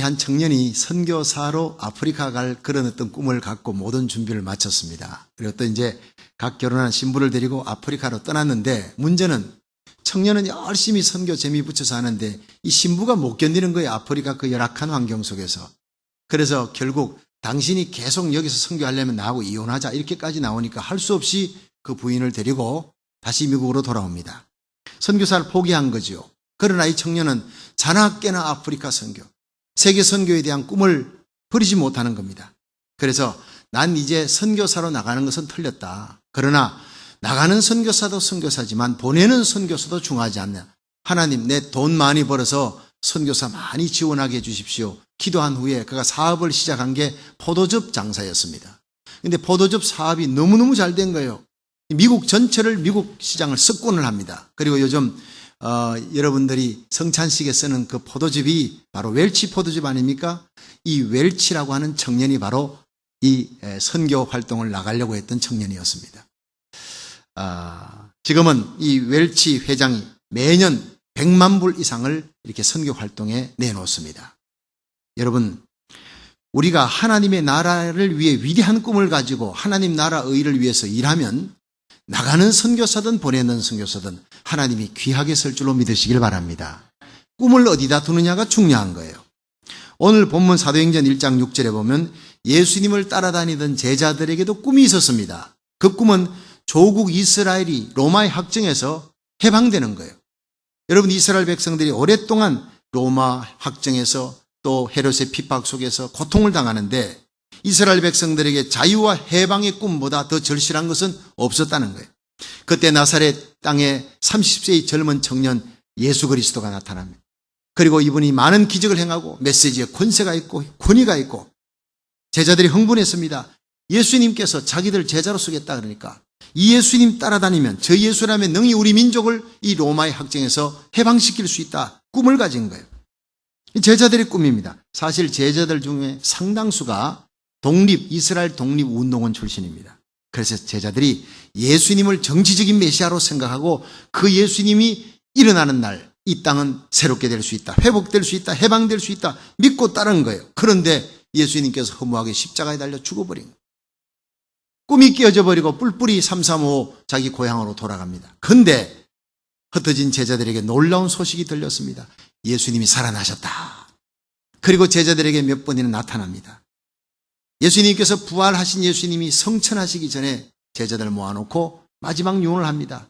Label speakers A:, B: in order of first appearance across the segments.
A: 한 청년이 선교사로 아프리카 갈 그런 어떤 꿈을 갖고 모든 준비를 마쳤습니다. 그리고 또 이제 각 결혼한 신부를 데리고 아프리카로 떠났는데, 문제는 청년은 열심히 선교 재미 붙여서 하는데 이 신부가 못 견디는 거예요. 아프리카 그 열악한 환경 속에서. 그래서 결국 당신이 계속 여기서 선교하려면 나하고 이혼하자 이렇게까지 나오니까 할 수 없이 그 부인을 데리고 다시 미국으로 돌아옵니다. 선교사를 포기한 거죠. 그러나 이 청년은 자나깨나 아프리카 선교, 세계 선교에 대한 꿈을 버리지 못하는 겁니다. 그래서 난 이제 선교사로 나가는 것은 틀렸다. 그러나 나가는 선교사도 선교사지만 보내는 선교사도 중요하지 않냐. 하나님, 내 돈 많이 벌어서 선교사 많이 지원하게 해주십시오. 기도한 후에 그가 사업을 시작한 게 포도즙 장사였습니다. 근데 포도즙 사업이 너무너무 잘 된 거예요. 미국 전체를, 미국 시장을 석권을 합니다. 그리고 요즘 여러분들이 성찬식에 쓰는 그 포도즙이 바로 웰치 포도즙 아닙니까? 이 웰치라고 하는 청년이 바로 이 선교 활동을 나가려고 했던 청년이었습니다. 지금은 이 웰치 회장이 매년 100만 불 이상을 이렇게 선교 활동에 내놓습니다. 여러분, 우리가 하나님의 나라를 위해 위대한 꿈을 가지고 하나님 나라 의를 위해서 일하면 나가는 선교사든 보내는 선교사든 하나님이 귀하게 쓸 줄로 믿으시길 바랍니다. 꿈을 어디다 두느냐가 중요한 거예요. 오늘 본문 사도행전 1장 6절에 보면 예수님을 따라다니던 제자들에게도 꿈이 있었습니다. 그 꿈은 조국 이스라엘이 로마의 학정에서 해방되는 거예요. 여러분, 이스라엘 백성들이 오랫동안 로마 학정에서 또 헤롯의 핍박 속에서 고통을 당하는데 이스라엘 백성들에게 자유와 해방의 꿈보다 더 절실한 것은 없었다는 거예요. 그때 나사렛 땅에 30세의 젊은 청년 예수 그리스도가 나타납니다. 그리고 이분이 많은 기적을 행하고 메시지에 권세가 있고 권위가 있고 제자들이 흥분했습니다. 예수님께서 자기들 제자로 쓰겠다 그러니까 이 예수님 따라다니면 저 예수라면 능히 우리 민족을 이 로마의 학정에서 해방시킬 수 있다. 꿈을 가진 거예요. 제자들의 꿈입니다. 사실 제자들 중에 상당수가 이스라엘 독립운동원 출신입니다. 그래서 제자들이 예수님을 정치적인 메시아로 생각하고 그 예수님이 일어나는 날 이 땅은 새롭게 될 수 있다, 회복될 수 있다, 해방될 수 있다 믿고 따른 거예요. 그런데 예수님께서 허무하게 십자가에 달려 죽어버린 거예요. 꿈이 깨어져 버리고 뿔뿔이 335 자기 고향으로 돌아갑니다. 그런데 흩어진 제자들에게 놀라운 소식이 들렸습니다. 예수님이 살아나셨다. 그리고 제자들에게 몇 번이나 나타납니다. 예수님께서 부활하신 예수님이 성천하시기 전에 제자들을 모아놓고 마지막 유언을 합니다.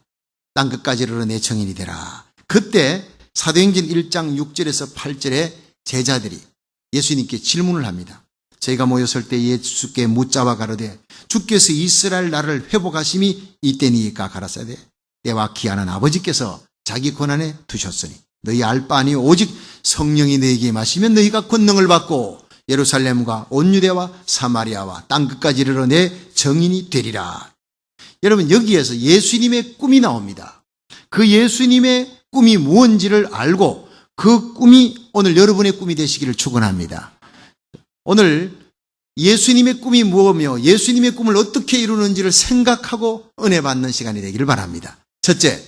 A: 땅끝까지 이르러 내 증인이 되라. 그때 사도행전 1장 6절에서 8절에 제자들이 예수님께 질문을 합니다. 저희가 모였을 때 예수께 묻자와 가로되 주께서 이스라엘 나라를 회복하심이 이때니까 가라사대 때와 기하는 아버지께서 자기 권한에 두셨으니 너희 알 바 아니요 오직 성령이 너희에게 임하시면 너희가 권능을 받고 예루살렘과 온 유대와 사마리아와 땅끝까지 이르러 내 증인이 되리라. 여러분, 여기에서 예수님의 꿈이 나옵니다. 그 예수님의 꿈이 무엇인지를 알고 그 꿈이 오늘 여러분의 꿈이 되시기를 축원합니다. 오늘 예수님의 꿈이 무엇이며 예수님의 꿈을 어떻게 이루는지를 생각하고 은혜 받는 시간이 되기를 바랍니다. 첫째,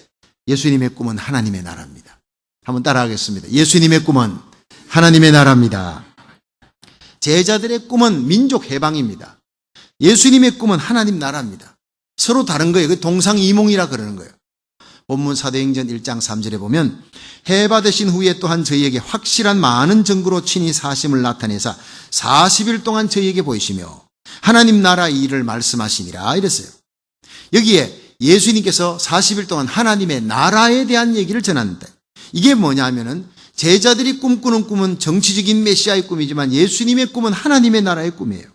A: 예수님의 꿈은 하나님의 나라입니다. 한번 따라하겠습니다. 예수님의 꿈은 하나님의 나라입니다. 제자들의 꿈은 민족 해방입니다. 예수님의 꿈은 하나님 나라입니다. 서로 다른 거예요. 그 동상이몽이라 그러는 거예요. 본문 사도행전 1장 3절에 보면 해 받으신 후에 또한 저희에게 확실한 많은 증거로 친히 사심을 나타내사 40일 동안 저희에게 보이시며 하나님 나라의 일을 말씀하시니라 이랬어요. 여기에 예수님께서 40일 동안 하나님의 나라에 대한 얘기를 전하는데 이게 뭐냐면은 제자들이 꿈꾸는 꿈은 정치적인 메시아의 꿈이지만 예수님의 꿈은 하나님의 나라의 꿈이에요.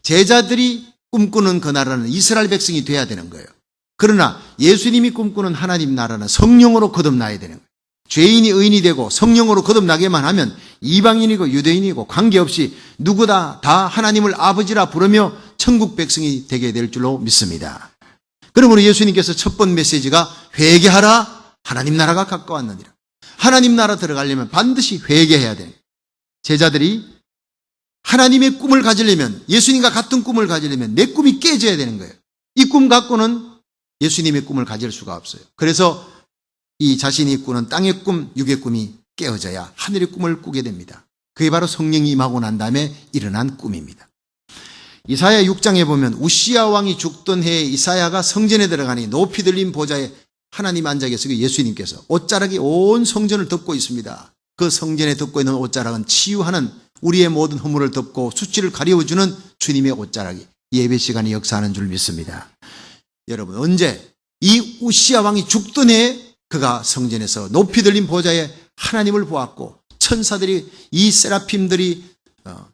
A: 제자들이 꿈꾸는 그 나라는 이스라엘 백성이 돼야 되는 거예요. 그러나 예수님이 꿈꾸는 하나님 나라는 성령으로 거듭나야 되는 거예요. 죄인이 의인이 되고 성령으로 거듭나게만 하면 이방인이고 유대인이고 관계없이 누구다 다 하나님을 아버지라 부르며 천국 백성이 되게 될 줄로 믿습니다. 그러므로 예수님께서 첫 번 메시지가 회개하라, 하나님 나라가 가까웠느니라. 하나님 나라 들어가려면 반드시 회개해야 돼요. 제자들이 하나님의 꿈을 가지려면, 예수님과 같은 꿈을 가지려면 내 꿈이 깨져야 되는 거예요. 이 꿈 갖고는 예수님의 꿈을 가질 수가 없어요. 그래서 이 자신이 꾸는 땅의 꿈, 육의 꿈이 깨어져야 하늘의 꿈을 꾸게 됩니다. 그게 바로 성령이 임하고 난 다음에 일어난 꿈입니다. 이사야 6장에 보면 우시야 왕이 죽던 해에 이사야가 성전에 들어가니 높이 들린 보좌에 하나님 앉아 계시고 예수님께서 옷자락이 온 성전을 덮고 있습니다. 그 성전에 덮고 있는 옷자락은 치유하는 우리의 모든 허물을 덮고 수치를 가려워주는 주님의 옷자락이 예배 시간에 역사하는 줄 믿습니다. 여러분, 언제 이 우시야 왕이 죽던 해에 그가 성전에서 높이 들린 보좌에 하나님을 보았고 천사들이 이 세라핌들이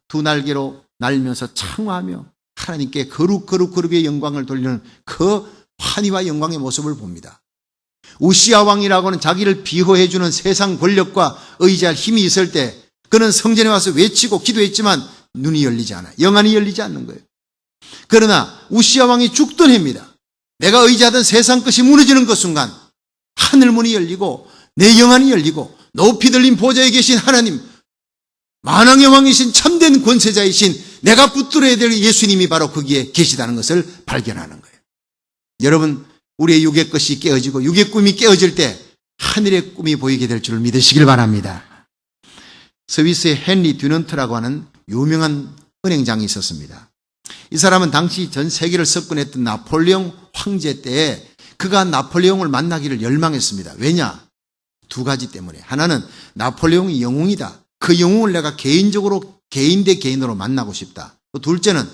A: 두 날개로 날면서 창화하며 하나님께 거룩의 영광을 돌리는 그 환희와 영광의 모습을 봅니다. 우시야 왕이라고는 자기를 비호해주는 세상 권력과 의지할 힘이 있을 때 그는 성전에 와서 외치고 기도했지만 눈이 열리지 않아요. 영안이 열리지 않는 거예요. 그러나 우시야 왕이 죽던 해입니다. 내가 의지하던 세상 것이 무너지는 그 순간 하늘문이 열리고 내 영안이 열리고 높이 들린 보좌에 계신 하나님, 만왕의 왕이신 참된 권세자이신 내가 붙들어야 될 예수님이 바로 거기에 계시다는 것을 발견하는 거예요. 여러분, 우리의 육의 것이 깨어지고 육의 꿈이 깨어질 때 하늘의 꿈이 보이게 될 줄 믿으시길 바랍니다. 스위스의 헨리 듀넌트라고 하는 유명한 은행장이 있었습니다. 이 사람은 당시 전 세계를 석권했던 나폴레옹 황제 때에 그가 나폴레옹을 만나기를 열망했습니다. 왜냐? 두 가지 때문에. 하나는 나폴레옹이 영웅이다. 그 영웅을 내가 개인적으로 개인 대 개인으로 만나고 싶다. 또 둘째는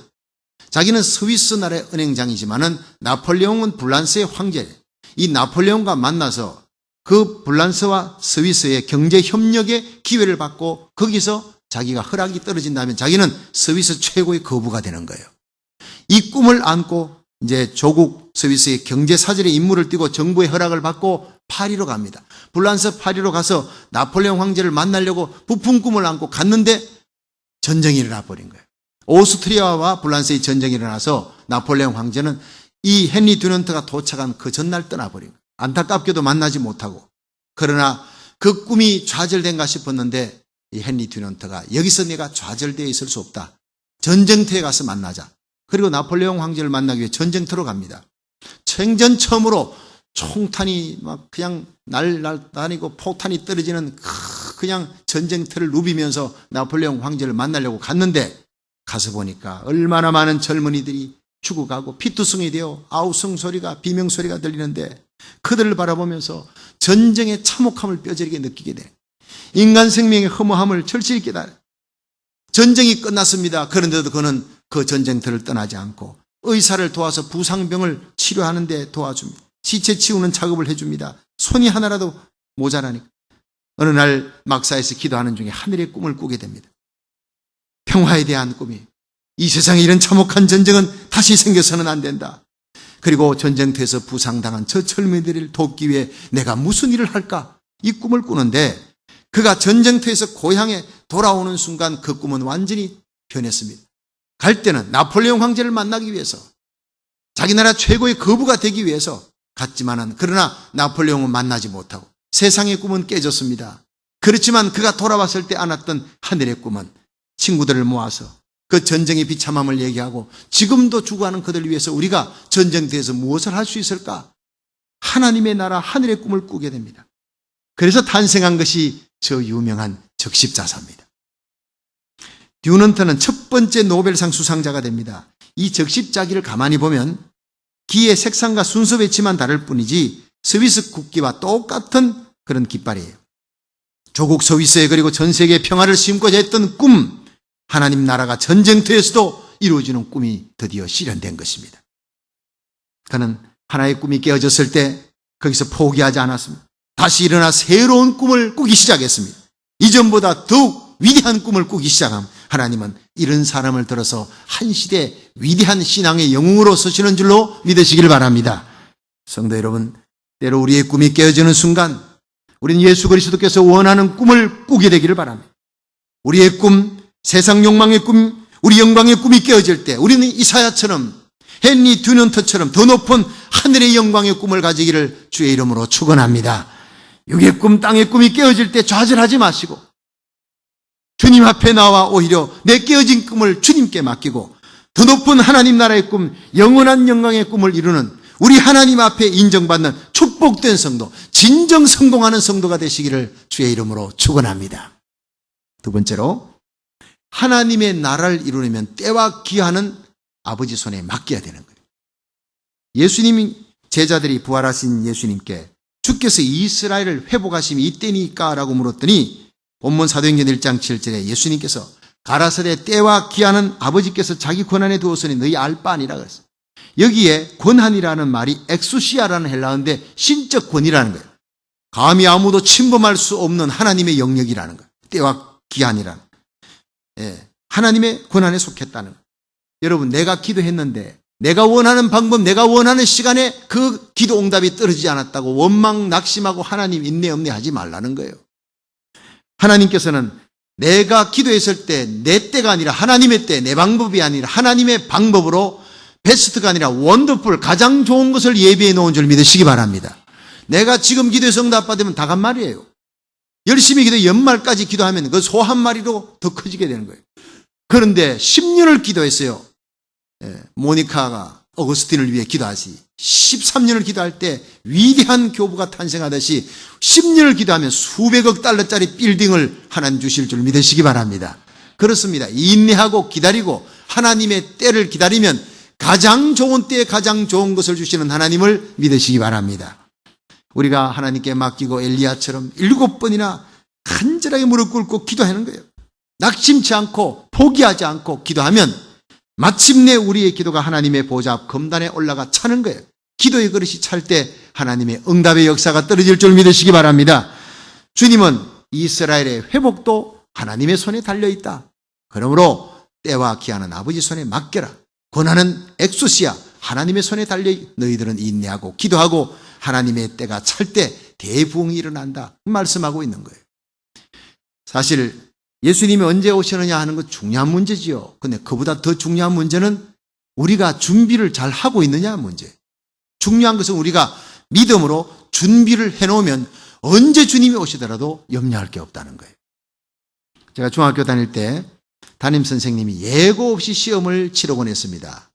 A: 자기는 스위스 나라의 은행장이지만은 나폴레옹은 불란스의 황제. 이 나폴레옹과 만나서 그 불란스와 스위스의 경제 협력의 기회를 받고 거기서 자기가 허락이 떨어진다면 자기는 스위스 최고의 거부가 되는 거예요. 이 꿈을 안고 이제 조국 스위스의 경제 사절의 임무를 띠고 정부의 허락을 받고 파리로 갑니다. 불란스 파리로 가서 나폴레옹 황제를 만나려고 부푼 꿈을 안고 갔는데 전쟁이 일어나 버린 거예요. 오스트리아와 불란스의 전쟁이 일어나서 나폴레옹 황제는 이 헨리 듀넌트가 도착한 그 전날 떠나버린 거예요. 안타깝게도 만나지 못하고. 그러나 그 꿈이 좌절된가 싶었는데 이 헨리 듀넌트가 여기서 내가 좌절되어 있을 수 없다. 전쟁터에 가서 만나자. 그리고 나폴레옹 황제를 만나기 위해 전쟁터로 갑니다. 생전 처음으로 총탄이 막 그냥 날다니고 폭탄이 떨어지는 그냥 전쟁터를 누비면서 나폴레옹 황제를 만나려고 갔는데 가서 보니까 얼마나 많은 젊은이들이 죽어가고 피투성이 되어 아우성 소리가 비명소리가 들리는데 그들을 바라보면서 전쟁의 참혹함을 뼈저리게 느끼게 돼. 인간 생명의 허무함을 절실히 깨달아. 전쟁이 끝났습니다. 그런데도 그는 그 전쟁터를 떠나지 않고 의사를 도와서 부상병을 치료하는 데 도와줍니다. 시체 치우는 작업을 해줍니다. 손이 하나라도 모자라니까. 어느 날 막사에서 기도하는 중에 하늘의 꿈을 꾸게 됩니다. 평화에 대한 꿈이. 이 세상에 이런 참혹한 전쟁은 다시 생겨서는 안 된다. 그리고 전쟁터에서 부상당한 저 젊은이들을 돕기 위해 내가 무슨 일을 할까? 이 꿈을 꾸는데 그가 전쟁터에서 고향에 돌아오는 순간 그 꿈은 완전히 변했습니다. 갈 때는 나폴레옹 황제를 만나기 위해서 자기 나라 최고의 거부가 되기 위해서 갔지만은 그러나 나폴레옹은 만나지 못하고 세상의 꿈은 깨졌습니다. 그렇지만 그가 돌아왔을 때 안았던 하늘의 꿈은 친구들을 모아서 그 전쟁의 비참함을 얘기하고 지금도 죽어가는 그들을 위해서 우리가 전쟁터에서 무엇을 할 수 있을까? 하나님의 나라 하늘의 꿈을 꾸게 됩니다. 그래서 탄생한 것이 저 유명한 적십자사입니다. 듀넌트는 첫 번째 노벨상 수상자가 됩니다. 이 적십자기를 가만히 보면 기의 색상과 순서 배치만 다를 뿐이지 스위스 국기와 똑같은 그런 깃발이에요. 조국 스위스에 그리고 전 세계의 평화를 심고자 했던 꿈, 하나님 나라가 전쟁터에서도 이루어지는 꿈이 드디어 실현된 것입니다. 그는 하나의 꿈이 깨어졌을 때 거기서 포기하지 않았습니다. 다시 일어나 새로운 꿈을 꾸기 시작했습니다. 이전보다 더욱 위대한 꿈을 꾸기 시작함. 하나님은 이런 사람을 들어서 한 시대 위대한 신앙의 영웅으로 서시는 줄로 믿으시길 바랍니다. 성도 여러분, 때로 우리의 꿈이 깨어지는 순간 우리는 예수 그리스도께서 원하는 꿈을 꾸게 되기를 바랍니다. 우리의 꿈, 세상 욕망의 꿈, 우리 영광의 꿈이 깨어질 때 우리는 이사야처럼 헨리 듀넌트처럼 더 높은 하늘의 영광의 꿈을 가지기를 주의 이름으로 축원합니다. 육의 꿈, 땅의 꿈이 깨어질 때 좌절하지 마시고 주님 앞에 나와 오히려 내 깨어진 꿈을 주님께 맡기고 더 높은 하나님 나라의 꿈, 영원한 영광의 꿈을 이루는 우리 하나님 앞에 인정받는 축복된 성도, 진정 성공하는 성도가 되시기를 주의 이름으로 축원합니다. 두 번째로 하나님의 나라를 이루려면 때와 기한은 아버지 손에 맡겨야 되는 거예요. 예수님이 제자들이 부활하신 예수님께 주께서 이스라엘을 회복하심이 이때니까 라고 물었더니 본문 사도행전 1장 7절에 예수님께서 가라사대 때와 기한은 아버지께서 자기 권한에 두었으니 너희 알 바 아니라 그랬어요. 여기에 권한이라는 말이 엑수시아라는 헬라어인데 신적 권이라는 거예요. 감히 아무도 침범할 수 없는 하나님의 영역이라는 거예요. 때와 기한이라는 거예요. 하나님의 권한에 속했다는 거예요. 여러분, 내가 기도했는데 내가 원하는 방법, 내가 원하는 시간에 그 기도 응답이 떨어지지 않았다고 원망, 낙심하고 하나님 인내 없네 하지 말라는 거예요. 하나님께서는 내가 기도했을 때 내 때가 아니라 하나님의 때, 내 방법이 아니라 하나님의 방법으로 베스트가 아니라 원더풀, 가장 좋은 것을 예비해 놓은 줄 믿으시기 바랍니다. 내가 지금 기도해서 응답 받으면 다 간 말이에요. 열심히 기도 연말까지 기도하면 그 소 한 마리로 더 커지게 되는 거예요. 그런데 10년을 기도했어요. 모니카가 어거스틴을 위해 기도하시 13년을 기도할 때 위대한 교부가 탄생하듯이 10년을 기도하면 수백억 달러짜리 빌딩을 하나님 주실 줄 믿으시기 바랍니다. 그렇습니다. 인내하고 기다리고 하나님의 때를 기다리면 가장 좋은 때에 가장 좋은 것을 주시는 하나님을 믿으시기 바랍니다. 우리가 하나님께 맡기고 엘리야처럼 7번이나 간절하게 무릎 꿇고 기도하는 거예요. 낙심치 않고 포기하지 않고 기도하면 마침내 우리의 기도가 하나님의 보좌 앞 검단에 올라가 차는 거예요. 기도의 그릇이 찰 때 하나님의 응답의 역사가 떨어질 줄 믿으시기 바랍니다. 주님은 이스라엘의 회복도 하나님의 손에 달려있다. 그러므로 때와 기한은 아버지 손에 맡겨라. 권한은 엑소시아 하나님의 손에 달려 너희들은 인내하고 기도하고 하나님의 때가 찰 때 대부흥이 일어난다 말씀하고 있는 거예요. 사실 예수님이 언제 오시느냐 하는 것 중요한 문제지요. 근데 그보다 더 중요한 문제는 우리가 준비를 잘 하고 있느냐 문제. 중요한 것은 우리가 믿음으로 준비를 해놓으면 언제 주님이 오시더라도 염려할 게 없다는 거예요. 제가 중학교 다닐 때 담임 선생님이 예고 없이 시험을 치르곤 했습니다.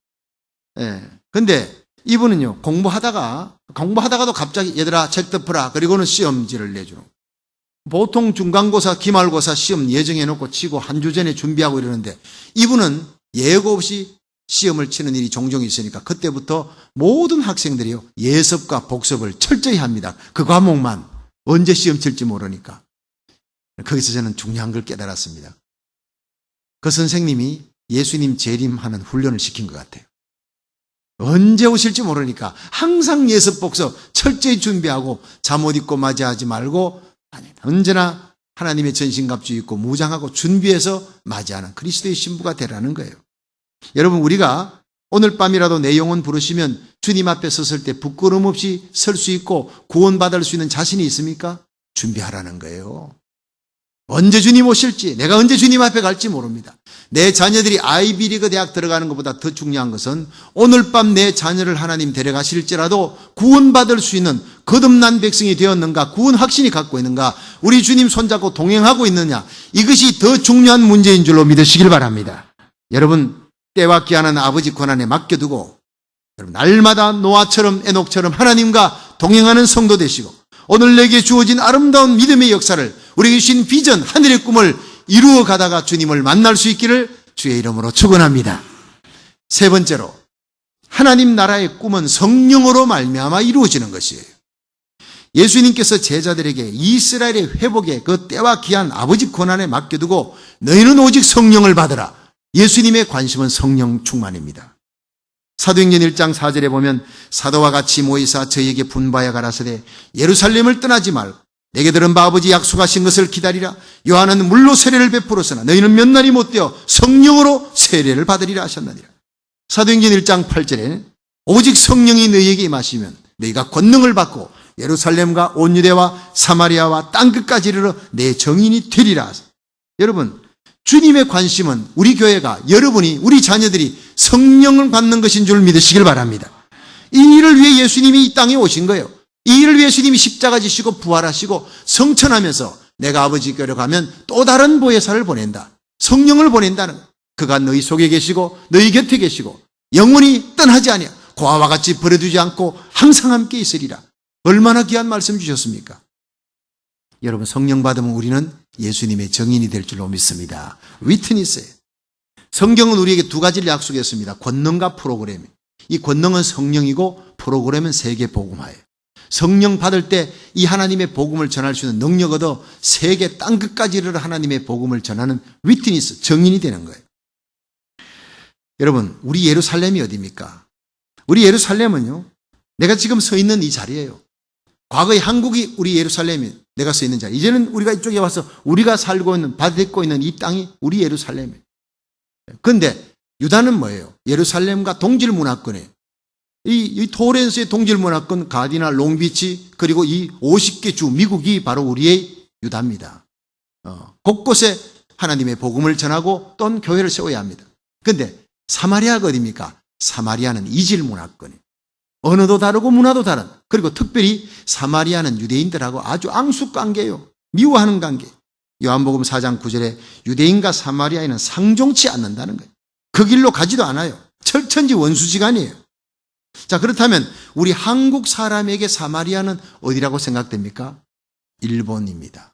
A: 근데 이분은요, 공부하다가도 갑자기 얘들아 책 덮어라. 그리고는 시험지를 내주는. 보통 중간고사, 기말고사 시험 예정해놓고 치고 한 주 전에 준비하고 이러는데 이분은 예고 없이 시험을 치는 일이 종종 있으니까 그때부터 모든 학생들이요, 예습과 복습을 철저히 합니다. 그 과목만. 언제 시험 칠지 모르니까. 거기서 저는 중요한 걸 깨달았습니다. 그 선생님이 예수님 재림하는 훈련을 시킨 것 같아요. 언제 오실지 모르니까 항상 예습 복습 철저히 준비하고 잠옷 입고 맞이하지 말고 언제나 하나님의 전신갑주 입고 무장하고 준비해서 맞이하는 그리스도의 신부가 되라는 거예요. 여러분, 우리가 오늘 밤이라도 내 영혼 부르시면 주님 앞에 섰을 때 부끄러움 없이 설 수 있고 구원받을 수 있는 자신이 있습니까? 준비하라는 거예요. 언제 주님 오실지, 내가 언제 주님 앞에 갈지 모릅니다. 내 자녀들이 아이비리그 대학 들어가는 것보다 더 중요한 것은 오늘 밤 내 자녀를 하나님 데려가실지라도 구원받을 수 있는 거듭난 백성이 되었는가, 구원 확신이 갖고 있는가, 우리 주님 손잡고 동행하고 있느냐, 이것이 더 중요한 문제인 줄로 믿으시길 바랍니다. 여러분, 때와 기한은 아버지 권한에 맡겨두고 여러분 날마다 노아처럼 에녹처럼 하나님과 동행하는 성도 되시고 오늘 내게 주어진 아름다운 믿음의 역사를 우리에게 주신 비전, 하늘의 꿈을 이루어 가다가 주님을 만날 수 있기를 주의 이름으로 축원합니다. 세 번째로, 하나님 나라의 꿈은 성령으로 말미암아 이루어지는 것이에요. 예수님께서 제자들에게 이스라엘의 회복에 그 때와 기한 아버지 권한에 맡겨두고 너희는 오직 성령을 받으라. 예수님의 관심은 성령 충만입니다. 사도행전 1장 4절에 보면 사도와 같이 모이사 저희에게 분바야 가라사대 예루살렘을 떠나지 말고 내게 들은 바 아버지 약속하신 것을 기다리라. 요한은 물로 세례를 베풀었으나 너희는 몇 날이 못되어 성령으로 세례를 받으리라 하셨느니라. 사도행전 1장 8절에 오직 성령이 너희에게 임하시면 너희가 권능을 받고 예루살렘과 온 유대와 사마리아와 땅끝까지 이르러 내 증인이 되리라. 여러분, 주님의 관심은 우리 교회가, 여러분이, 우리 자녀들이 성령을 받는 것인 줄 믿으시길 바랍니다. 이 일을 위해 예수님이 이 땅에 오신 거예요. 이 일을 위해 예수님이 십자가 지시고 부활하시고 성천하면서 내가 아버지께로 가면 또 다른 보혜사를 보낸다. 성령을 보낸다는 거예요. 그가 너희 속에 계시고 너희 곁에 계시고 영원히 떠나지 아니하 고아와 같이 버려두지 않고 항상 함께 있으리라. 얼마나 귀한 말씀 주셨습니까? 여러분, 성령 받으면 우리는 예수님의 증인이 될 줄로 믿습니다. 위트니스예요. 성경은 우리에게 두 가지를 약속했습니다. 권능과 프로그램. 이 권능은 성령이고 프로그램은 세계 복음화예요. 성령 받을 때 이 하나님의 복음을 전할 수 있는 능력 얻어 세계 땅끝까지 이르러 하나님의 복음을 전하는 위트니스, 증인이 되는 거예요. 여러분, 우리 예루살렘이 어디입니까? 우리 예루살렘은요, 내가 지금 서 있는 이 자리예요. 과거의 한국이 우리 예루살렘이 내가 서 있는 자리. 이제는 우리가 이쪽에 와서 우리가 살고 있는, 받고 있는 이 땅이 우리 예루살렘이에요. 그런데 유다는 뭐예요? 예루살렘과 동질 문화권이에요. 이 토렌스의 동질 문화권, 가디나, 롱비치, 그리고 이 50개 주, 미국이 바로 우리의 유다입니다. 곳곳에 하나님의 복음을 전하고 또 교회를 세워야 합니다. 그런데 사마리아가 어디입니까? 사마리아는 이질 문화권이에요. 언어도 다르고 문화도 다른, 그리고 특별히 사마리아는 유대인들하고 아주 앙숙 관계예요. 미워하는 관계. 요한복음 4장 9절에 유대인과 사마리아인은 상종치 않는다는 거예요. 그 길로 가지도 않아요. 철천지 원수지간이에요. 자, 그렇다면 우리 한국 사람에게 사마리아는 어디라고 생각됩니까? 일본입니다.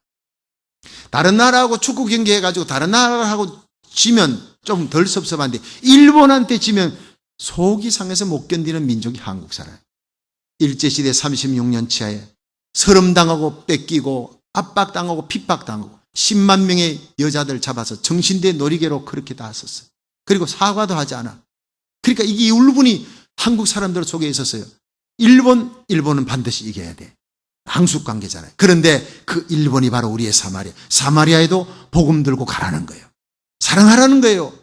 A: 다른 나라하고 축구 경기해가지고 다른 나라하고 지면 좀 덜 섭섭한데 일본한테 지면 속이 상해서 못 견디는 민족이 한국 사람. 일제시대 36년 치하에 설음당하고 뺏기고 압박당하고 핍박당하고 10만 명의 여자들 잡아서 정신대 놀이개로 그렇게 다 썼어요. 그리고 사과도 하지 않아. 그러니까 이게 울분이 한국 사람들 속에 있었어요. 일본은 반드시 이겨야 돼. 항숙 관계잖아요. 그런데 그 일본이 바로 우리의 사마리아. 사마리아에도 복음 들고 가라는 거예요. 사랑하라는 거예요.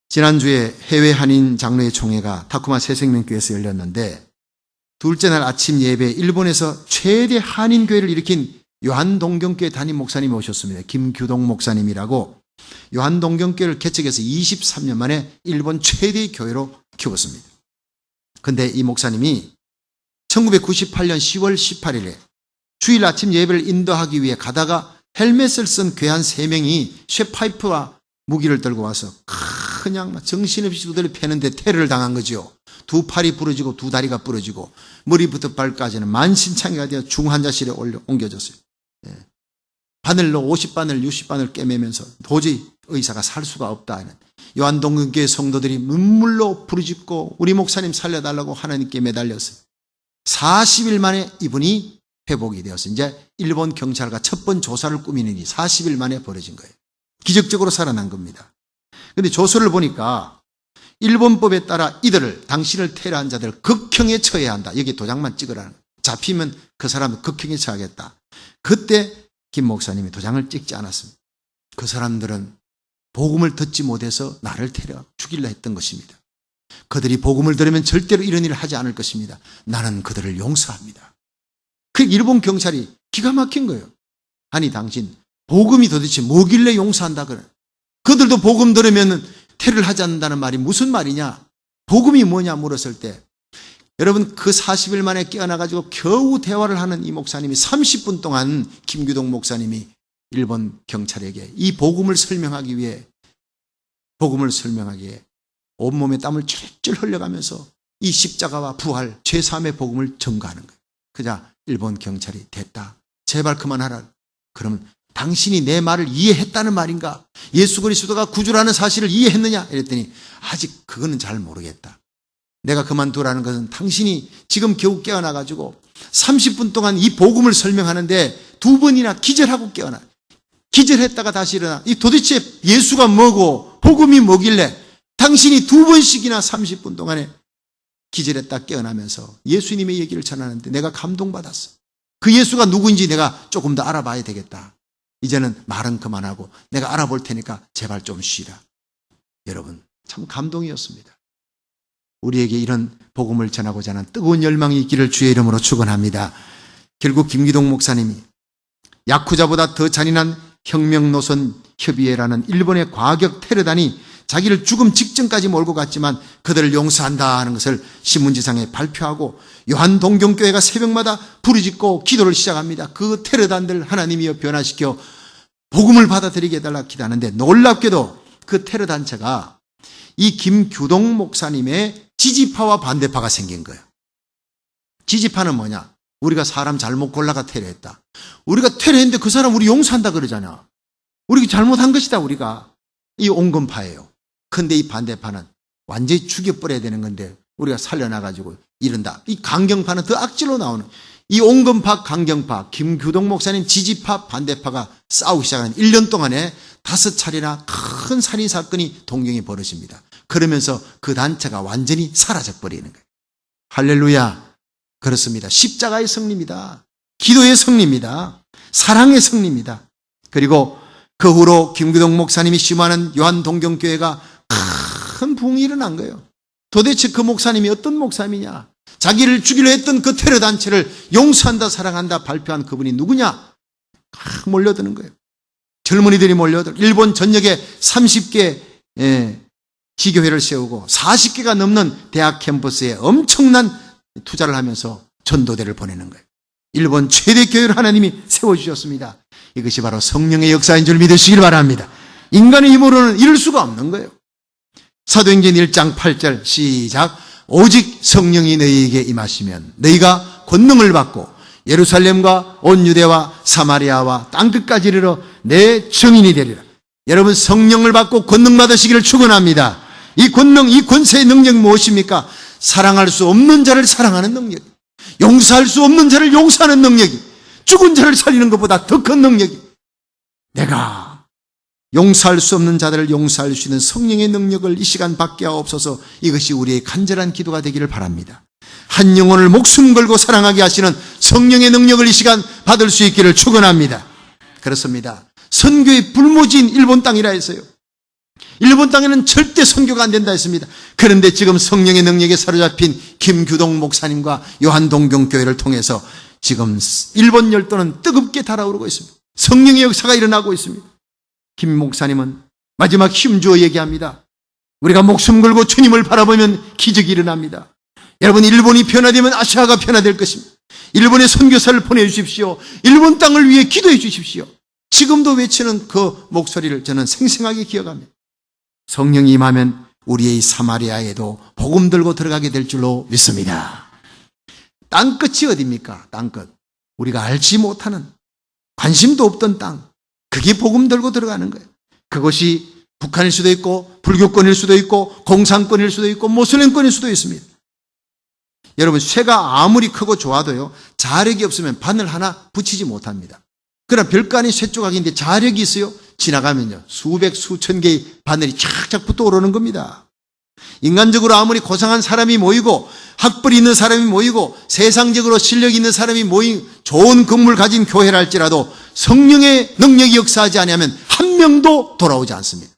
A: 지난주에 해외 한인 장로회 총회가 타쿠마 새생명교회에서 열렸는데 둘째 날 아침 예배 일본에서 최대 한인 교회를 일으킨 요한동경교회 담임 목사님이 오셨습니다. 김규동 목사님이라고 요한동경교회를 개척해서 23년 만에 일본 최대의 교회로 키웠습니다. 근데 이 목사님이 1998년 10월 18일에 주일 아침 예배를 인도하기 위해 가다가 헬멧을 쓴 괴한 3명이 쇠파이프와 무기를 들고 와서 그냥 정신없이 두들려 패는데 테러를 당한 거죠. 두 팔이 부러지고 두 다리가 부러지고 머리부터 발까지는 만신창이가 되어 중환자실에 옮겨졌어요. 바늘로 50바늘 60바늘 꿰매면서 도저히 의사가 살 수가 없다 하는 요한동경교회 성도들이 눈물로 부르짖고 우리 목사님 살려달라고 하나님께 매달렸어요. 40일 만에 이분이 회복이 되었어요. 이제 일본 경찰과 첫 번 조사를 꾸미는 일이 40일 만에 벌어진 거예요. 기적적으로 살아난 겁니다. 그런데 조서를 보니까 일본법에 따라 이들을 당신을 테러한 자들을 극형에 처해야 한다. 여기 도장만 찍으라는 거예요. 잡히면 그 사람을 극형에 처하겠다. 그때 김 목사님이 도장을 찍지 않았습니다. 그 사람들은 복음을 듣지 못해서 나를 테러 죽이려 했던 것입니다. 그들이 복음을 들으면 절대로 이런 일을 하지 않을 것입니다. 나는 그들을 용서합니다. 그 일본 경찰이 기가 막힌 거예요. 아니 당신 복음이 도대체 뭐길래 용서한다 그래. 그들도 복음 들으면 테러를 하지 않는다는 말이 무슨 말이냐. 복음이 뭐냐 물었을 때 여러분 그 40일 만에 깨어나가지고 겨우 대화를 하는 이 목사님이 30분 동안 김규동 목사님이 일본 경찰에게 이 복음을 설명하기 위해 온몸에 땀을 줄줄 흘려가면서 이 십자가와 부활, 제3의 복음을 전가하는 거예요. 그자 일본 경찰이 됐다. 제발 그만하라. 그러면 당신이 내 말을 이해했다는 말인가? 예수 그리스도가 구주라는 사실을 이해했느냐? 이랬더니 아직 그거는 잘 모르겠다. 내가 그만두라는 것은 당신이 지금 겨우 깨어나가지고 30분 동안 이 복음을 설명하는데 2번이나 기절하고 깨어나. 기절했다가 다시 일어나. 이 도대체 예수가 뭐고 복음이 뭐길래 당신이 2번씩이나 30분 동안에 기절했다 깨어나면서 예수님의 얘기를 전하는데 내가 감동받았어. 그 예수가 누구인지 내가 조금 더 알아봐야 되겠다. 이제는 말은 그만하고 내가 알아볼 테니까 제발 좀 쉬라. 여러분 참 감동이었습니다. 우리에게 이런 복음을 전하고자 하는 뜨거운 열망이 있기를 주의 이름으로 축원합니다. 결국 김기동 목사님이 야쿠자보다 더 잔인한 혁명 노선 협의회라는 일본의 과격 테러단이 자기를 죽음 직전까지 몰고 갔지만 그들을 용서한다 하는 것을 신문지상에 발표하고 요한동경교회가 새벽마다 부르짖고 기도를 시작합니다. 그 테러단들 하나님이여 변화시켜 복음을 받아들이게 해달라 기도하는데 놀랍게도 그 테러단체가 이 김규동 목사님의 지지파와 반대파가 생긴 거예요. 지지파는 뭐냐? 우리가 사람 잘못 골라가 테러했다. 우리가 테러했는데 그 사람 우리 용서한다 그러잖아. 우리가 잘못한 것이다, 우리가. 이 온건파예요. 근데 이 반대파는 완전히 죽여버려야 되는 건데 우리가 살려놔가지고 이런다. 이 강경파는 더 악질로 나오는, 이 온건파, 강경파, 김규동 목사님 지지파, 반대파가 싸우기 시작한 1년 동안에 5차례나 큰 살인사건이 동경에 벌어집니다. 그러면서 그 단체가 완전히 사라져버리는 거예요. 할렐루야. 그렇습니다. 십자가의 승리입니다. 기도의 승리입니다. 사랑의 승리입니다. 그리고 그 후로 김규동 목사님이 심화하는 요한동경교회가 큰 부흥이 일어난 거예요. 도대체 그 목사님이 어떤 목사님이냐? 자기를 죽이려 했던 그 테러 단체를 용서한다, 사랑한다 발표한 그분이 누구냐? 몰려드는 거예요. 젊은이들이 몰려들. 일본 전역에 30개 기교회를 세우고 40개가 넘는 대학 캠퍼스에 엄청난 투자를 하면서 전도대를 보내는 거예요. 일본 최대 교회를 하나님이 세워주셨습니다. 이것이 바로 성령의 역사인 줄 믿으시길 바랍니다. 인간의 힘으로는 이룰 수가 없는 거예요. 사도행전 1장 8절 시작. 오직 성령이 너희에게 임하시면 너희가 권능을 받고 예루살렘과 온 유대와 사마리아와 땅끝까지 이르러 내 증인이 되리라. 여러분, 성령을 받고 권능 받으시기를 축원합니다. 이 권능, 이 권세의 능력이 무엇입니까? 사랑할 수 없는 자를 사랑하는 능력, 용서할 수 없는 자를 용서하는 능력이, 죽은 자를 살리는 것보다 더 큰 능력이, 내가 용서할 수 없는 자들을 용서할 수 있는 성령의 능력을 이 시간 받게 하옵소서. 이것이 우리의 간절한 기도가 되기를 바랍니다. 한 영혼을 목숨 걸고 사랑하게 하시는 성령의 능력을 이 시간 받을 수 있기를 축원합니다. 그렇습니다. 선교의 불모지인 일본 땅이라 했어요. 일본 땅에는 절대 선교가 안 된다 했습니다. 그런데 지금 성령의 능력에 사로잡힌 김규동 목사님과 요한동경교회를 통해서 지금 일본 열도는 뜨겁게 달아오르고 있습니다. 성령의 역사가 일어나고 있습니다. 김 목사님은 마지막 힘주어 얘기합니다. 우리가 목숨 걸고 주님을 바라보면 기적이 일어납니다. 여러분, 일본이 변화되면 아시아가 변화될 것입니다. 일본에 선교사를 보내주십시오. 일본 땅을 위해 기도해 주십시오. 지금도 외치는 그 목소리를 저는 생생하게 기억합니다. 성령이 임하면 우리의 사마리아에도 복음 들고 들어가게 될 줄로 믿습니다. 땅끝이 어디입니까? 땅끝. 우리가 알지 못하는, 관심도 없던 땅. 그게 복음 들고 들어가는 거예요. 그것이 북한일 수도 있고 불교권일 수도 있고 공산권일 수도 있고 모슬림권일 수도 있습니다. 여러분, 쇠가 아무리 크고 좋아도요, 자력이 없으면 바늘 하나 붙이지 못합니다. 그러나 별거 아닌 쇠 조각인데 자력이 있어요? 지나가면요, 수백 수천 개의 바늘이 착착 붙어 오르는 겁니다. 인간적으로 아무리 고상한 사람이 모이고 학벌이 있는 사람이 모이고 세상적으로 실력이 있는 사람이 모인 좋은 건물 가진 교회를 할지라도 성령의 능력이 역사하지 않으면 한 명도 돌아오지 않습니다.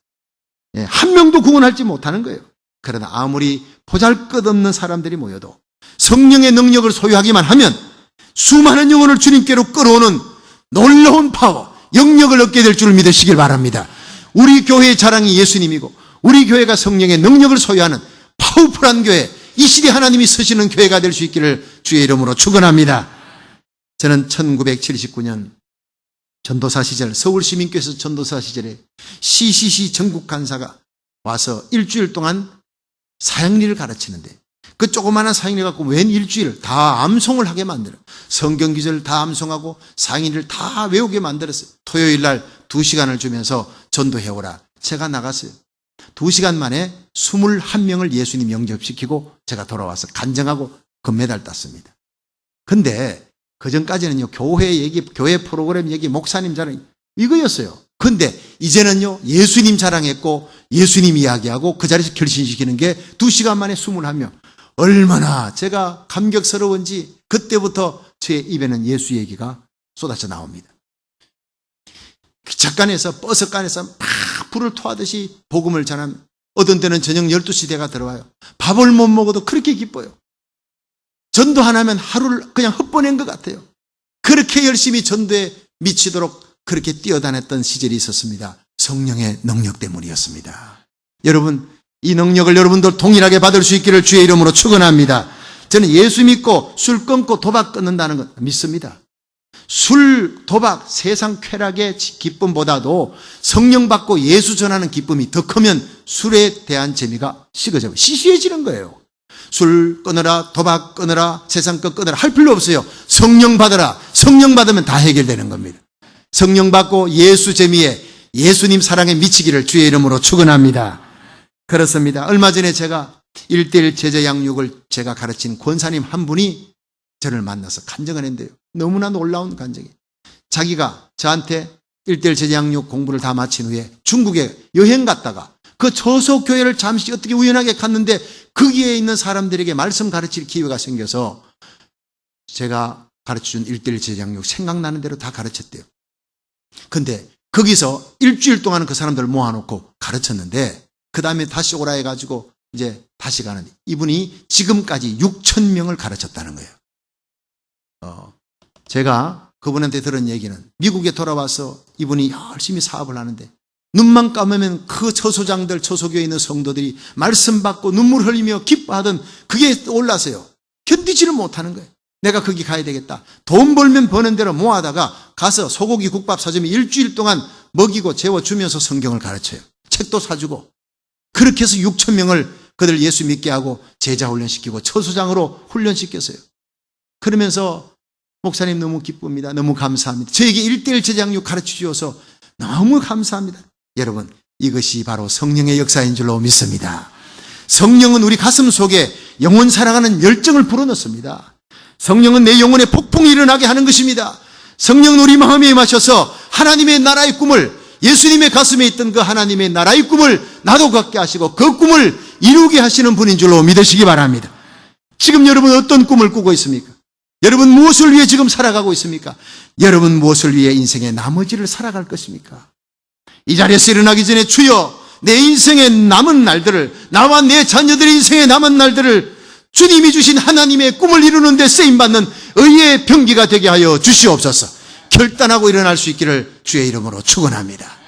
A: 한 명도 구원하지 못하는 거예요. 그러나 아무리 보잘것없는 사람들이 모여도 성령의 능력을 소유하기만 하면 수많은 영혼을 주님께로 끌어오는 놀라운 파워, 영역을 얻게 될 줄 믿으시길 바랍니다. 우리 교회의 자랑이 예수님이고 우리 교회가 성령의 능력을 소유하는 파워풀한 교회, 이 시대 하나님이 쓰시는 교회가 될 수 있기를 주의 이름으로 축원합니다. 저는 1979년 전도사 시절, 서울시민교회에서 전도사 시절에 CCC 전국 간사가 와서 일주일 동안 사형리를 가르치는데, 그 조그마한 사형리 갖고 웬 일주일 다 암송을 하게 만들어요. 성경 기절을 다 암송하고 사형리를 다 외우게 만들었어요. 토요일 날 2시간을 주면서 전도해오라. 제가 나갔어요. 2시간 만에 21명을 예수님 영접시키고 제가 돌아와서 간증하고 금메달 땄습니다. 근데 그 전까지는요, 교회 얘기, 교회 프로그램 얘기, 목사님 자랑 이거였어요. 근데 이제는요, 예수님 자랑했고 예수님 이야기하고 그 자리에서 결신시키는 게 2시간 만에 21명. 얼마나 제가 감격스러운지 그때부터 제 입에는 예수 얘기가 쏟아져 나옵니다. 기차간에서 버스간에서 막 불을 토하듯이 복음을 전하면 어떤 때는 저녁 12시 대가 들어와요. 밥을 못 먹어도 그렇게 기뻐요. 전도 하나면 하루를 그냥 헛보낸 것 같아요. 그렇게 열심히 전도에 미치도록 그렇게 뛰어다녔던 시절이 있었습니다. 성령의 능력 때문이었습니다. 여러분, 이 능력을 여러분들 동일하게 받을 수 있기를 주의 이름으로 축원합니다. 저는 예수 믿고 술 끊고 도박 끊는다는 것 믿습니다. 술, 도박, 세상 쾌락의 기쁨보다도 성령 받고 예수 전하는 기쁨이 더 크면 술에 대한 재미가 식어져요. 시시해지는 거예요. 술 끊어라, 도박 끊어라, 세상 것 끊어라 할 필요 없어요. 성령 받아라. 성령 받으면 다 해결되는 겁니다. 성령 받고 예수 재미에 예수님 사랑에 미치기를 주의 이름으로 축원합니다. 그렇습니다. 얼마 전에 제가 1:1 제자 양육을 제가 가르친 권사님 한 분이 저를 만나서 간증을 했는데요. 너무나 놀라운 간증이. 자기가 저한테 1:1 제자 양육 공부를 다 마친 후에 중국에 여행 갔다가 그 저속교회를 잠시 어떻게 우연하게 갔는데 거기에 있는 사람들에게 말씀 가르칠 기회가 생겨서 제가 가르쳐준 1:1 제자 양육 생각나는 대로 다 가르쳤대요. 근데 거기서 일주일 동안은 그 사람들을 모아놓고 가르쳤는데 그 다음에 다시 오라 해가지고 이제 다시 가는데 이분이 지금까지 6,000명을 가르쳤다는 거예요. 제가 그분한테 들은 얘기는 미국에 돌아와서 이분이 열심히 사업을 하는데 눈만 감으면 그 처소장들, 처소교에 있는 성도들이 말씀 받고 눈물 흘리며 기뻐하던 그게 올라서요. 견디지를 못하는 거예요. 내가 거기 가야 되겠다. 돈 벌면 버는 대로 모아다가 가서 소고기 국밥 사주면 일주일 동안 먹이고 재워주면서 성경을 가르쳐요. 책도 사주고. 그렇게 해서 6,000명을 그들 예수 믿게 하고 제자 훈련시키고 처소장으로 훈련시켰어요. 그러면서 목사님 너무 기쁩니다. 너무 감사합니다. 저에게 1:1 제자 양육 가르쳐 주셔서 너무 감사합니다. 여러분, 이것이 바로 성령의 역사인 줄로 믿습니다. 성령은 우리 가슴 속에 영혼 사랑하는 열정을 불어넣습니다. 성령은 내 영혼에 폭풍이 일어나게 하는 것입니다. 성령은 우리 마음에 임하셔서 하나님의 나라의 꿈을, 예수님의 가슴에 있던 그 하나님의 나라의 꿈을 나도 갖게 하시고 그 꿈을 이루게 하시는 분인 줄로 믿으시기 바랍니다. 지금 여러분 어떤 꿈을 꾸고 있습니까? 여러분 무엇을 위해 지금 살아가고 있습니까? 여러분 무엇을 위해 인생의 나머지를 살아갈 것입니까? 이 자리에서 일어나기 전에 주여 내 인생의 남은 날들을, 나와 내 자녀들의 인생의 남은 날들을 주님이 주신 하나님의 꿈을 이루는 데 쓰임받는 의의 병기가 되게 하여 주시옵소서. 결단하고 일어날 수 있기를 주의 이름으로 축원합니다.